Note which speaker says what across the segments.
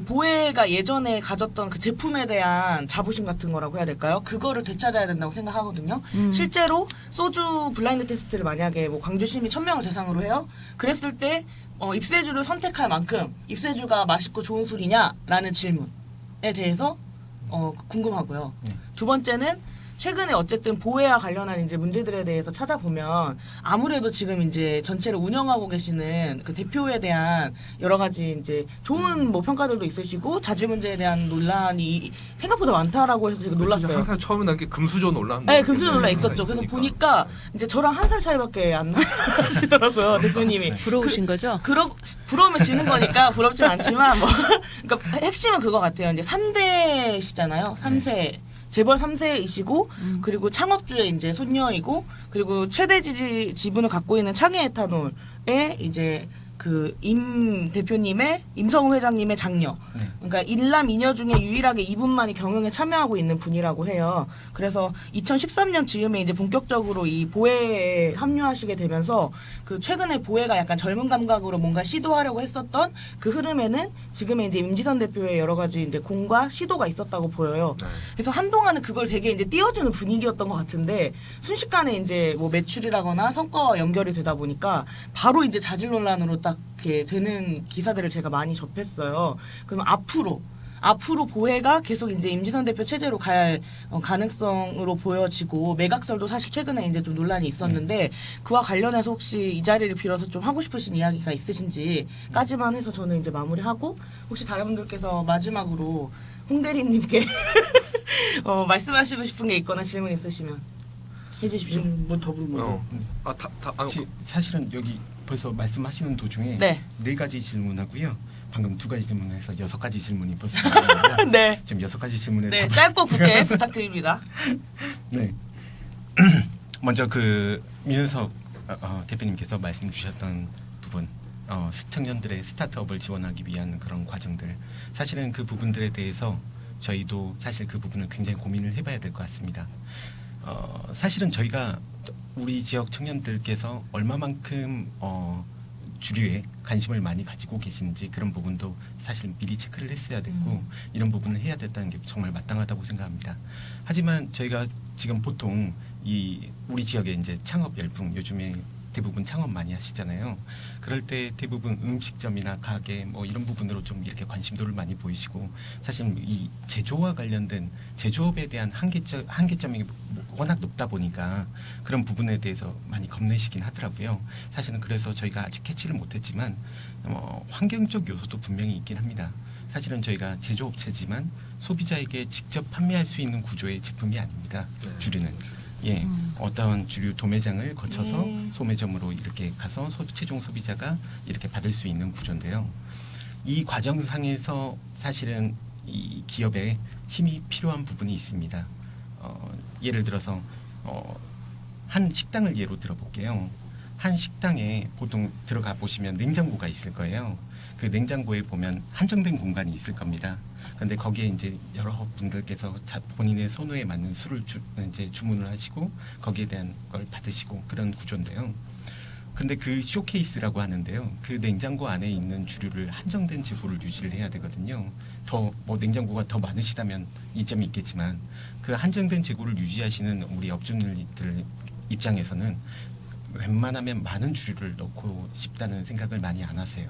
Speaker 1: 보혜가 예전에 가졌던 그 제품에 대한 자부심 같은 거라고 해야 될까요? 그거를 되찾아야 된다고 생각하거든요. 실제로 소주 블라인드 테스트를 만약에 뭐 광주 시민 1000명을 대상으로 해요. 그랬을 때 입세주를 선택할 만큼 입세주가 맛있고 좋은 술이냐라는 질문에 대해서 궁금하고요. 두 번째는 최근에 어쨌든 보혜와 관련한 이제 문제들에 대해서 찾아보면 아무래도 지금 이제 전체를 운영하고 계시는 그 대표에 대한 여러 가지 이제 좋은 뭐 평가들도 있으시고 자질 문제에 대한 논란이 생각보다 많다라고 해서 제가 놀랐어요.
Speaker 2: 항상 처음에 나게 금수저 논란.
Speaker 1: 네, 금수저 논란 있었죠. 그래서 보니까 이제 저랑 한 살 차이밖에 안 나시더라고요, 대표님이.
Speaker 3: 부러우신 거죠?
Speaker 1: 부러우면 지는 거니까 부럽진 않지만 뭐 그러니까 핵심은 그거 같아요. 이제 3대시잖아요. 3세. 재벌 3세이시고 그리고 창업주의 이제 손녀이고 그리고 최대 지분을 갖고 있는 창의 에탄올의 이제 그 임 대표님의 임성우 회장님의 장녀. 그러니까 일남 이녀 중에 유일하게 이분만이 경영에 참여하고 있는 분이라고 해요. 그래서 2013년 즈음에 이제 본격적으로 이 보혜에 합류하시게 되면서 그 최근에 보혜가 약간 젊은 감각으로 뭔가 시도하려고 했었던 그 흐름에는 지금의 이제 임지선 대표의 여러 가지 이제 공과 시도가 있었다고 보여요. 그래서 한동안은 그걸 되게 이제 띄워주는 분위기였던 것 같은데 순식간에 이제 뭐 매출이라거나 성과와 연결이 되다 보니까 바로 이제 자질 논란으로 딱 이렇게 되는 기사들을 제가 많이 접했어요. 그럼 앞으로 보혜가 계속 이제 임지선 대표 체제로 갈 가능성으로 보여지고 매각설도 사실 최근에 이제 좀 논란이 있었는데 그와 관련해서 혹시 이 자리를 빌어서 좀 하고 싶으신 이야기가 있으신지까지만 해서 저는 이제 마무리하고 혹시 다른 분들께서 마지막으로 홍 대리님께 말씀하시고 싶은 게 있거나 질문 있으시면 해주십시오.
Speaker 4: 뭐 더불어 사실은 여기 벌써 말씀하시는 도중에
Speaker 1: 네.
Speaker 4: 4가지 질문하고요. 방금 2가지 질문해서 6가지 질문이 벌써 나왔는데
Speaker 1: 네.
Speaker 4: 지금 6가지 질문에
Speaker 1: 네, 짧고 굵게 부탁드립니다.
Speaker 4: 네. 먼저 그 민윤석 대표님께서 말씀 주셨던 부분, 청년들의 스타트업을 지원하기 위한 그런 과정들, 사실은 그 부분들에 대해서 저희도 사실 그 부분을 굉장히 고민을 해봐야 될 것 같습니다. 사실은 저희가 우리 지역 청년들께서 얼마만큼 주류에 관심을 많이 가지고 계신지 그런 부분도 사실 미리 체크를 했어야 됐고 이런 부분을 해야 됐다는 게 정말 마땅하다고 생각합니다. 하지만 저희가 지금 보통 이 우리 지역에 이제 창업 열풍, 요즘에 대부분 창업 많이 하시잖아요. 그럴 때 대부분 음식점이나 가게 뭐 이런 부분으로 좀 이렇게 관심도를 많이 보이시고, 사실 이 제조와 관련된 제조업에 대한 한계점이 워낙 높다 보니까 그런 부분에 대해서 많이 겁내시긴 하더라고요. 사실은 그래서 저희가 아직 캐치를 못했지만 환경적 요소도 분명히 있긴 합니다. 사실은 저희가 제조업체지만 소비자에게 직접 판매할 수 있는 구조의 제품이 아닙니다. 주류는. 예, 어떤 주류 도매장을 거쳐서 소매점으로 이렇게 가서 최종 소비자가 이렇게 받을 수 있는 구조인데요. 이 과정상에서 사실은 이 기업에 힘이 필요한 부분이 있습니다. 예를 들어서 한 식당을 예로 들어볼게요. 한 식당에 보통 들어가 보시면 냉장고가 있을 거예요. 그 냉장고에 보면 한정된 공간이 있을 겁니다. 근데 거기에 이제 여러 분들께서 본인의 선호에 맞는 술을 이제 주문을 하시고 거기에 대한 걸 받으시고 그런 구조인데요. 근데 그 쇼케이스라고 하는데요. 그 냉장고 안에 있는 주류를 한정된 재고를 유지를 해야 되거든요. 더 뭐 냉장고가 더 많으시다면 이점이 있겠지만 그 한정된 재고를 유지하시는 우리 업주님들 입장에서는 웬만하면 많은 주류를 넣고 싶다는 생각을 많이 안 하세요.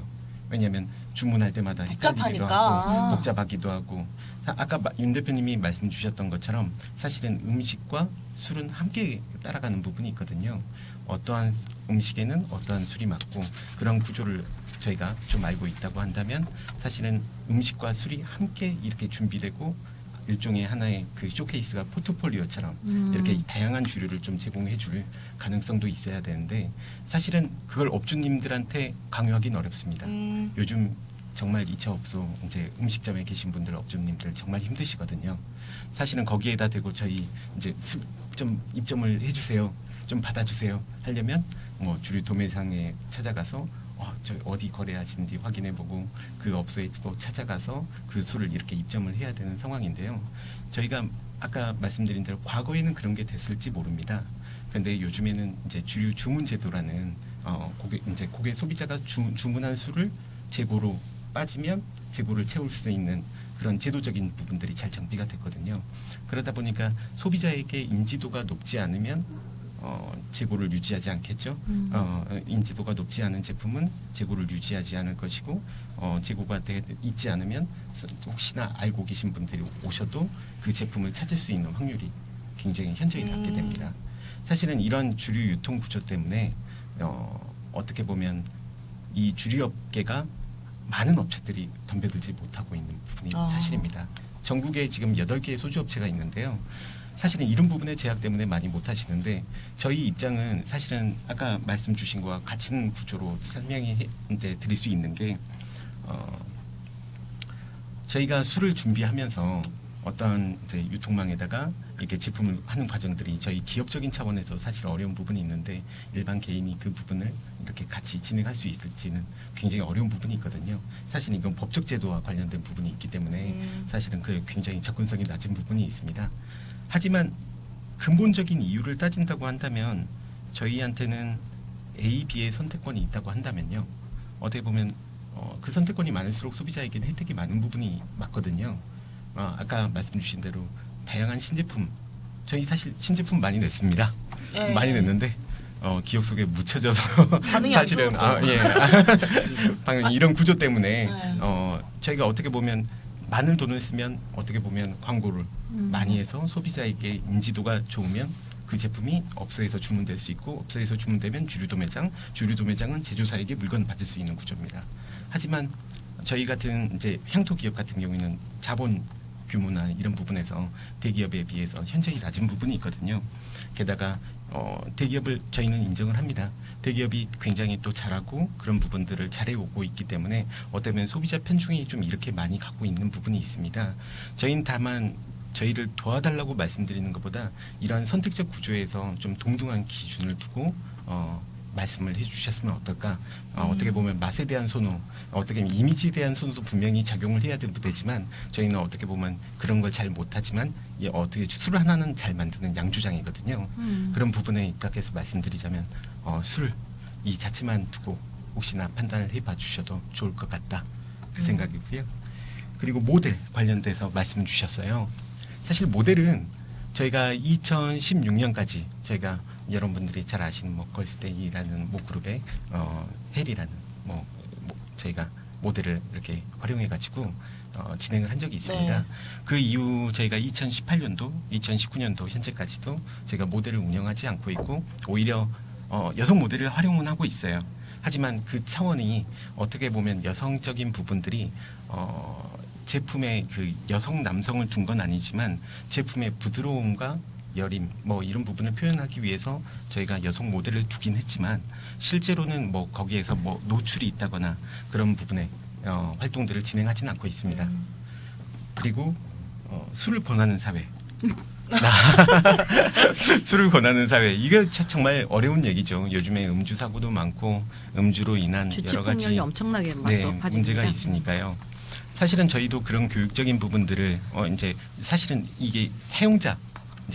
Speaker 4: 왜냐하면 주문할 때마다 헷갈리기도 하고 복잡하기도 하고, 아까 윤 대표님이 말씀 주셨던 것처럼 사실은 음식과 술은 함께 따라가는 부분이 있거든요. 어떠한 음식에는 어떠한 술이 맞고 그런 구조를 저희가 좀 알고 있다고 한다면 사실은 음식과 술이 함께 이렇게 준비되고 일종의 하나의 그 쇼케이스가 포트폴리오처럼 이렇게 다양한 주류를 좀 제공해 줄 가능성도 있어야 되는데 사실은 그걸 업주님들한테 강요하기는 어렵습니다. 요즘 정말 2차 업소 이제 음식점에 계신 분들 업주님들 정말 힘드시거든요. 사실은 거기에다 대고 저희 이제 좀 입점을 해주세요, 좀 받아주세요 하려면 뭐 주류 도매상에 찾아가서 저 어디 거래하시는지 확인해보고 그 업소에 또 찾아가서 그 술을 이렇게 입점을 해야 되는 상황인데요. 저희가 아까 말씀드린 대로 과거에는 그런 게 됐을지 모릅니다. 근데 요즘에는 이제 주류 주문 제도라는 고객 소비자가 주문한 술을 재고로 빠지면 재고를 채울 수 있는 그런 제도적인 부분들이 잘 정비가 됐거든요. 그러다 보니까 소비자에게 인지도가 높지 않으면 재고를 유지하지 않겠죠. 인지도가 높지 않은 제품은 재고를 유지하지 않을 것이고 재고가 있지 않으면 혹시나 알고 계신 분들이 오셔도 그 제품을 찾을 수 있는 확률이 굉장히 현저히 낮게 됩니다. 사실은 이런 주류 유통 구조 때문에 어떻게 보면 이 주류업계가 많은 업체들이 덤벼들지 못하고 있는 부분이 사실입니다. 전국에 지금 8개의 소주업체가 있는데요. 사실은 이런 부분의 제약 때문에 많이 못하시는데 저희 입장은 사실은 아까 말씀 주신 거와 같은 구조로 설명이 이제 드릴 수 있는 게 저희가 술을 준비하면서 어떤 이제 유통망에다가 이렇게 제품을 하는 과정들이 저희 기업적인 차원에서 사실 어려운 부분이 있는데 일반 개인이 그 부분을 이렇게 같이 진행할 수 있을지는 굉장히 어려운 부분이 있거든요. 사실 이건 법적 제도와 관련된 부분이 있기 때문에 사실은 그 굉장히 접근성이 낮은 부분이 있습니다. 하지만 근본적인 이유를 따진다고 한다면 저희한테는 A, B의 선택권이 있다고 한다면요. 어떻게 보면 그 선택권이 많을수록 소비자에게는 혜택이 많은 부분이 맞거든요. 아까 말씀 주신 대로 다양한 신제품 저희 사실 신제품 많이 냈습니다.
Speaker 1: 네.
Speaker 4: 많이 냈는데 기억 속에 묻혀져서
Speaker 1: 반응이 안
Speaker 4: 사실은
Speaker 1: 좋았고.
Speaker 4: 방금 이런 구조 때문에
Speaker 1: 네.
Speaker 4: 저희가 어떻게 보면 많은 돈을 쓰면 어떻게 보면 광고를 많이 해서 소비자에게 인지도가 좋으면 그 제품이 업소에서 주문될 수 있고 업소에서 주문되면 주류도 매장은 제조사에게 물건을 받을 수 있는 구조입니다. 하지만 저희 같은 이제 향토 기업 같은 경우에는 자본 규모나 이런 부분에서 대기업에 비해서 현저히 낮은 부분이 있거든요. 게다가 대기업을 저희는 인정을 합니다. 대기업이 굉장히 또 잘하고 그런 부분들을 잘해오고 있기 때문에 어떻게 보면 소비자 편중이 좀 이렇게 많이 갖고 있는 부분이 있습니다. 저희는 다만 저희를 도와달라고 말씀드리는 것보다 이러한 선택적 구조에서 좀 동등한 기준을 두고 말씀을 해주셨으면 어떨까. 어떻게 보면 맛에 대한 선호, 어떻게 보면 이미지에 대한 선호도 분명히 작용을 해야 되지만 저희는 어떻게 보면 그런 걸 잘 못하지만 어떻게 술 하나는 잘 만드는 양조장이거든요. 그런 부분에 입각해서 말씀드리자면 술 이 자체만 두고 혹시나 판단을 해봐 주셔도 좋을 것 같다. 그 생각이고요. 그리고 모델 관련돼서 말씀 주셨어요. 사실 모델은 저희가 2016년까지 저희가 여러분들이 잘 아시는 걸스데이라는 그룹의 헬이라는 저희가 모델을 이렇게 활용해 가지고 진행을 한 적이 있습니다.
Speaker 1: 네.
Speaker 4: 그 이후 저희가 2018년도, 2019년도 현재까지도 저희가 모델을 운영하지 않고 있고 오히려 여성 모델을 활용은 하고 있어요. 하지만 그 차원이 어떻게 보면 여성적인 부분들이 제품의 그 여성 남성을 둔 건 아니지만 제품의 부드러움과 여림 이런 부분을 표현하기 위해서 저희가 여성 모델을 두긴 했지만 실제로는 거기에서 노출이 있다거나 그런 부분의 활동들을 진행하지는 않고 있습니다. 그리고 술을 권하는 사회. 술을 권하는 사회. 이게 정말 어려운 얘기죠. 요즘에 음주 사고도 많고 음주로 인한 여러 가지
Speaker 3: 주치폭력이 엄청나게 파집니다.
Speaker 4: 문제가 있으니까요. 사실은 저희도 그런 교육적인 부분들을 이제 사실은 이게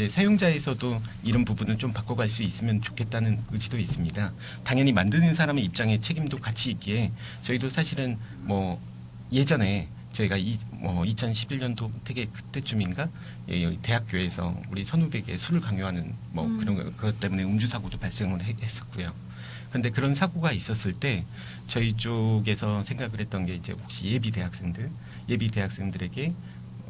Speaker 4: 사용자에서도 이런 부분을 좀 바꿔갈 수 있으면 좋겠다는 의지도 있습니다. 당연히 만드는 사람의 입장에 책임도 같이 있기에 저희도 사실은 예전에 저희가 2011년도 되게 그때쯤인가 대학교에서 우리 선후배에게 술을 강요하는 그것 때문에 음주 사고도 발생을 했었고요. 그런데 그런 사고가 있었을 때 저희 쪽에서 생각을 했던 게 이제 혹시 예비 대학생들에게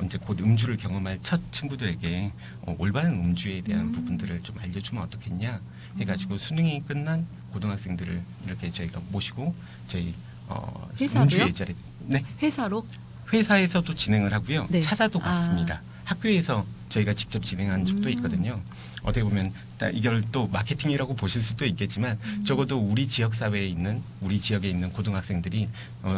Speaker 4: 이제 곧 음주를 경험할 첫 친구들에게 올바른 음주에 대한 부분들을 좀 알려주면 어떻겠냐 해가지고 수능이 끝난 고등학생들을 이렇게 저희가 모시고 저희
Speaker 3: 회사로요?
Speaker 4: 음주 예절에
Speaker 3: 회사로?
Speaker 4: 회사에서도 진행을 하고요.
Speaker 3: 네.
Speaker 4: 찾아도 갔습니다. 학교에서 저희가 직접 진행한 적도 있거든요. 어떻게 보면 이걸 또 마케팅이라고 보실 수도 있겠지만 적어도 우리 지역 사회에 있는 우리 지역에 있는 고등학생들이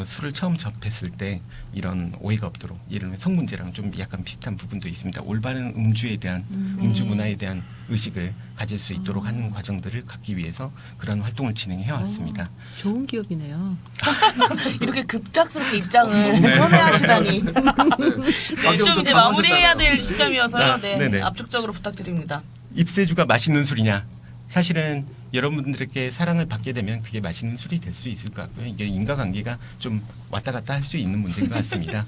Speaker 4: 술을 처음 접했을 때 이런 오해가 없도록 예를 들면 성문제랑 좀 약간 비슷한 부분도 있습니다. 올바른 음주에 대한 음주 문화에 대한 의식을 가질 수 있도록 하는 과정들을 갖기 위해서 그런 활동을 진행해 왔습니다.
Speaker 3: 좋은 기업이네요.
Speaker 1: 이렇게 급작스럽게 입장을 선회하시다니. 네, 좀 이제 마무리해야 될 시점이어서요. 네,
Speaker 4: 네네.
Speaker 1: 압축적으로 부탁드립니다.
Speaker 4: 입세주가 맛있는 술이냐? 사실은 여러분들에게 사랑을 받게 되면 그게 맛있는 술이 될 수 있을 것 같고요. 이게 인과관계가 좀 왔다 갔다 할 수 있는 문제인 것 같습니다.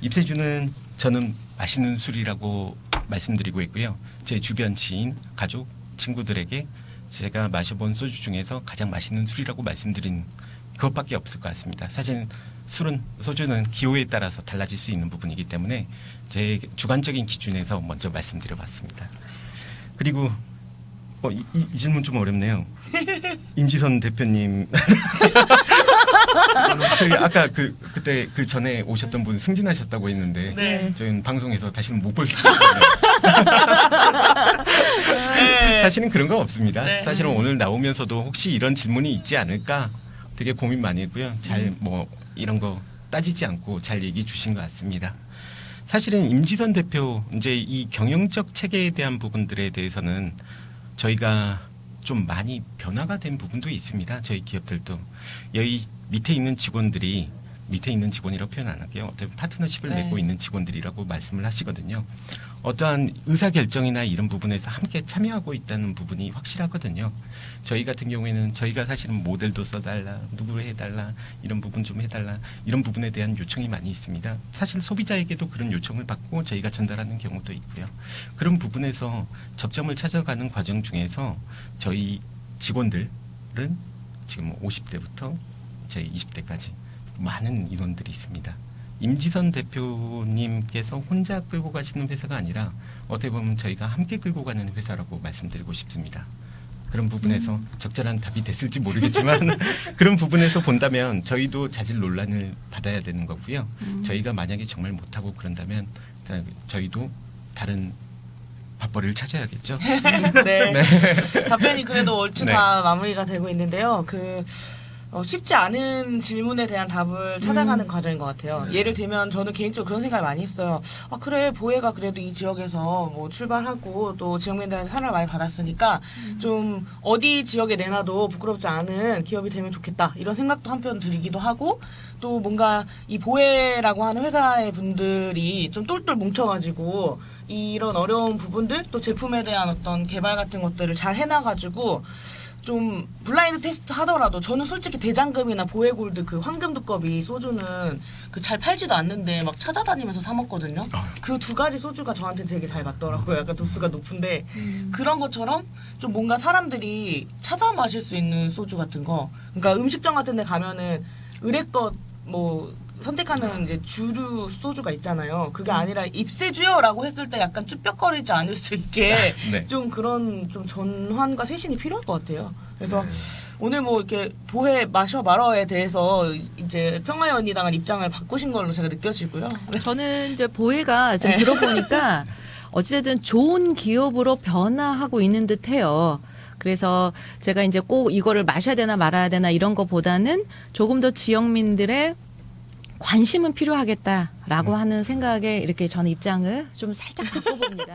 Speaker 4: 입세주는 저는 맛있는 술이라고 말씀드리고 있고요. 제 주변 지인, 가족, 친구들에게 제가 마셔본 소주 중에서 가장 맛있는 술이라고 말씀드린 그것밖에 없을 것 같습니다. 사실 소주는 기호에 따라서 달라질 수 있는 부분이기 때문에 제 주관적인 기준에서 먼저 말씀드려봤습니다. 그리고 이 질문 좀 어렵네요. 임지선 대표님, 저희 아까 그때 그 전에 오셨던 분 승진하셨다고 했는데
Speaker 1: 네.
Speaker 4: 저희는 방송에서 다시는 못 볼 수 있거든요.
Speaker 1: 네.
Speaker 4: 사실은 그런 거 없습니다.
Speaker 1: 네.
Speaker 4: 사실은 오늘 나오면서도 혹시 이런 질문이 있지 않을까 되게 고민 많이 했고요. 잘 뭐 이런 거 따지지 않고 잘 얘기해 주신 것 같습니다. 사실은 임지선 대표 이제 이 경영적 체계에 대한 부분들에 대해서는 저희가 좀 많이 변화가 된 부분도 있습니다. 저희 기업들도 여기 밑에 있는 직원들이 밑에 있는 직원이라고 표현 안 할게요. 어떤 파트너십을
Speaker 1: 네.
Speaker 4: 맺고 있는 직원들이라고 말씀을 하시거든요. 어떠한 의사결정이나 이런 부분에서 함께 참여하고 있다는 부분이 확실하거든요. 저희 같은 경우에는 저희가 사실은 모델도 써달라, 누구를 해달라, 이런 부분 좀 해달라, 이런 부분에 대한 요청이 많이 있습니다. 사실 소비자에게도 그런 요청을 받고 저희가 전달하는 경우도 있고요. 그런 부분에서 접점을 찾아가는 과정 중에서 저희 직원들은 지금 50대부터 저희 20대까지 많은 인원들이 있습니다. 임지선 대표님께서 혼자 끌고 가시는 회사가 아니라 어떻게 보면 저희가 함께 끌고 가는 회사라고 말씀드리고 싶습니다. 그런 부분에서 적절한 답이 됐을지 모르겠지만 그런 부분에서 본다면 저희도 자질 논란을 받아야 되는 거고요. 저희가 만약에 정말 못하고 그런다면 저희도 다른 밥벌이를 찾아야겠죠.
Speaker 1: 네.
Speaker 4: 네.
Speaker 1: 답변이 그래도 얼추
Speaker 4: 네.
Speaker 1: 다 마무리가 되고 있는데요. 쉽지 않은 질문에 대한 답을 찾아가는 과정인 것 같아요. 예를 들면 저는 개인적으로 그런 생각을 많이 했어요. 그래 보혜가 그래도 이 지역에서 뭐 출발하고 또 지역민들한테 사랑을 많이 받았으니까 좀 어디 지역에 내놔도 부끄럽지 않은 기업이 되면 좋겠다 이런 생각도 한편 들기도 하고 또 뭔가 이 보혜라고 하는 회사의 분들이 좀 똘똘 뭉쳐가지고 이런 어려운 부분들 또 제품에 대한 어떤 개발 같은 것들을 잘 해놔가지고 좀 블라인드 테스트 하더라도 저는 솔직히 대장금이나 보헤골드 그 황금 두꺼비 소주는 그 잘 팔지도 않는데 막 찾아다니면서 사 먹거든요. 그 두 가지 소주가 저한테 되게 잘 맞더라고요. 약간 도수가 높은데 그런 것처럼 좀 뭔가 사람들이 찾아 마실 수 있는 소주 같은 거. 그러니까 음식점 같은 데 가면은 의뢰껏 뭐 선택하는 이제 주류 소주가 있잖아요. 그게 아니라 입세주요라고 했을 때 약간 쭈뼛거리지 않을 수 있게
Speaker 4: 네.
Speaker 1: 좀 그런 좀 전환과 쇄신이 필요할 것 같아요. 그래서
Speaker 2: 네.
Speaker 1: 오늘 뭐 이렇게 보혜 마셔 말어에 대해서 이제 평화연이당한 입장을 바꾸신 걸로 제가 느껴지고요.
Speaker 3: 저는 이제 보혜가 좀
Speaker 1: 네.
Speaker 3: 들어보니까 어찌됐든 좋은 기업으로 변화하고 있는 듯해요. 그래서 제가 이제 꼭 이거를 마셔야 되나 말아야 되나 이런 거보다는 조금 더 지역민들의 관심은 필요하겠다라고 하는 생각에 이렇게 저는 입장을 좀 살짝 바꿔봅니다.